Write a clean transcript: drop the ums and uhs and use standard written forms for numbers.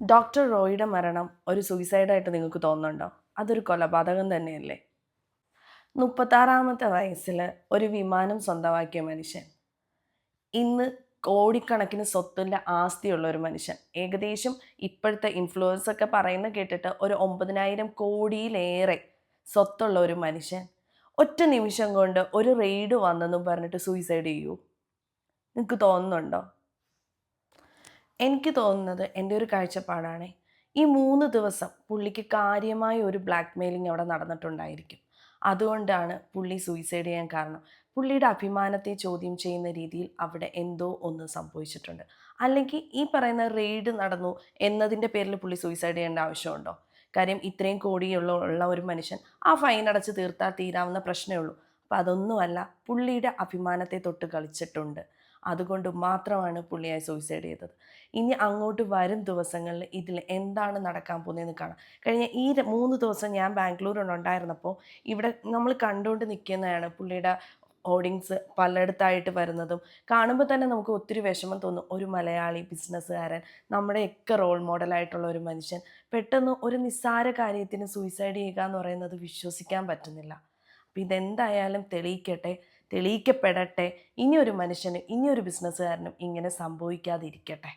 Doctor റോയിയുടെ മരണം ഒരു സൂയിസൈഡായിട്ട് നിങ്ങൾക്ക് തോന്നുന്നുണ്ടോ? അതൊരു കൊലപാതകം തന്നെയല്ലേ? 36-ാമത്തെ വയസ്സിൽ ഒരു വിമാനം സ്വന്തമാക്കിയ മനുഷ്യൻ, ഇന്ന് കോടിക്കണക്കിന് സ്വത്തിൻ്റെ ആസ്തിയുള്ള ഒരു മനുഷ്യൻ, ഏകദേശം ഇപ്പോഴത്തെ ഇൻഫ്ലുവൻസൊക്കെ പറയുന്ന കേട്ടിട്ട് ഒരു 9,000 കോടിയിലേറെ സ്വത്തുള്ള ഒരു മനുഷ്യൻ ഒറ്റ നിമിഷം കൊണ്ട് ഒരു റെയ്ഡ് വന്നെന്നും പറഞ്ഞിട്ട് സൂയിസൈഡ് ചെയ്യൂ? നിങ്ങൾക്ക് തോന്നുന്നുണ്ടോ? എനിക്ക് തോന്നുന്നത് എൻ്റെ ഒരു കാഴ്ചപ്പാടാണ്. ഈ 3 ദിവസം പുള്ളിക്ക് കാര്യമായ ഒരു ബ്ലാക്ക് മെയിലിംഗ് അവിടെ നടന്നിട്ടുണ്ടായിരിക്കും. അതുകൊണ്ടാണ് പുള്ളി സൂയിസൈഡ് ചെയ്യാൻ കാരണം. പുള്ളിയുടെ അഭിമാനത്തെ ചോദ്യം ചെയ്യുന്ന രീതിയിൽ അവിടെ എന്തോ ഒന്ന് സംഭവിച്ചിട്ടുണ്ട്. അല്ലെങ്കിൽ ഈ പറയുന്ന റെയ്ഡ് നടന്നു എന്നതിൻ്റെ പേരിൽ പുള്ളി സൂയിസൈഡ് ചെയ്യേണ്ട ആവശ്യമുണ്ടോ? കാര്യം ഇത്രയും കോടിയുള്ള ഒരു മനുഷ്യൻ ആ ഫൈൻ അടച്ച് തീർത്താൽ തീരാവുന്ന പ്രശ്നമേ ഉള്ളൂ. അപ്പം അതൊന്നുമല്ല, പുള്ളിയുടെ അഭിമാനത്തെ തൊട്ട് കളിച്ചിട്ടുണ്ട്. അതുകൊണ്ട് മാത്രമാണ് പുള്ളിയെ സൂയിസൈഡ് ചെയ്തത്. ഇനി അങ്ങോട്ട് വരും ദിവസങ്ങളിൽ ഇതിൽ എന്താണ് നടക്കാൻ പോകുന്നതെന്ന് കാണാം. കഴിഞ്ഞ ഈ 3 ദിവസം ഞാൻ ബാംഗ്ലൂരിലുണ്ടായിരുന്നപ്പോൾ ഇവിടെ നമ്മൾ കണ്ടുകൊണ്ട് നിൽക്കുന്നതാണ് പുള്ളിയുടെ ഹോർഡിങ്സ് പലയിടത്തായിട്ട് വരുന്നതും. കാണുമ്പോൾ തന്നെ നമുക്ക് ഒത്തിരി വിഷമം തോന്നും. ഒരു മലയാളി ബിസിനസ്സുകാരൻ, നമ്മുടെയൊക്കെ റോൾ മോഡലായിട്ടുള്ള ഒരു മനുഷ്യൻ പെട്ടെന്ന് ഒരു നിസ്സാര കാര്യത്തിന് സൂയിസൈഡ് ചെയ്യുക എന്ന് പറയുന്നത് വിശ്വസിക്കാൻ പറ്റുന്നില്ല. അപ്പം ഇതെന്തായാലും തെളിയിക്കപ്പെടട്ടെ. ഇനിയൊരു മനുഷ്യന്, ഇനിയൊരു ബിസിനസ്സുകാരനും ഇങ്ങനെ സംഭവിക്കാതിരിക്കട്ടെ.